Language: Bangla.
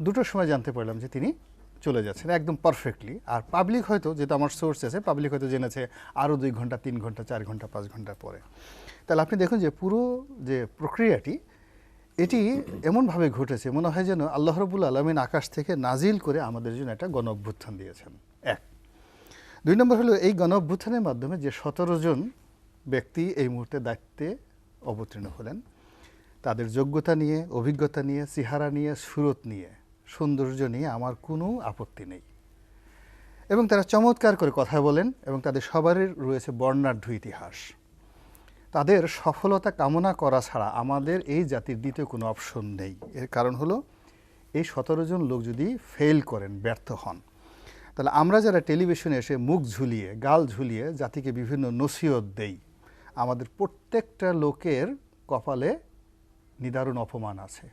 2টোর সময় জানতে পারলাম যে তিনি চলে যাচ্ছেন একদম পারফেক্টলি। আর পাবলিক হয়তো, যেটা আমার সোর্স আছে, পাবলিক হয়তো জেনেছে আরও 2 ঘন্টা, 3 ঘন্টা, 4 ঘন্টা, 5 ঘন্টা পরে। তাহলে আপনি দেখুন যে পুরো যে প্রক্রিয়াটি, এটি এমনভাবে ঘটেছে মনে হয় যেন আল্লাহ রাব্বুল আলামিন আকাশ থেকে নাজিল করে আমাদের জন্য একটা গণ অভ্যুত্থান দিয়েছেন। 1। 2 নম্বর হলো এই গণ অভ্যুত্থানের মাধ্যমে যে 17 জন ব্যক্তি এই মুহূর্তে দায়িত্বে অবতীর্ণ হলেন, তাদের যোগ্যতা নিয়ে, অভিজ্ঞতা নিয়ে, চেহারা নিয়ে, সুরত নিয়ে, সৌন্দর্য নিয়ে আমার কোনো আপত্তি নেই। এবং তারা চমৎকার করে কথা বলেন এবং তাদের সবারই রয়েছে বর্ণাঢ্য ইতিহাস। তাদের সফলতা কামনা করা ছাড়া আমাদের এই জাতির দ্বিতীয় কোনো অপশন নেই। এর কারণ হলো এই 17 জন লোক যদি ফেল করেন, ব্যর্থ হন, তাহলে আমরা যারা টেলিভিশনে এসে মুখ ঝুলিয়ে, গাল ঝুলিয়ে জাতিকে বিভিন্ন নসিহত দেই, আমাদের প্রত্যেকটা লোকের কপালে নিদারুণ অপমান আছে।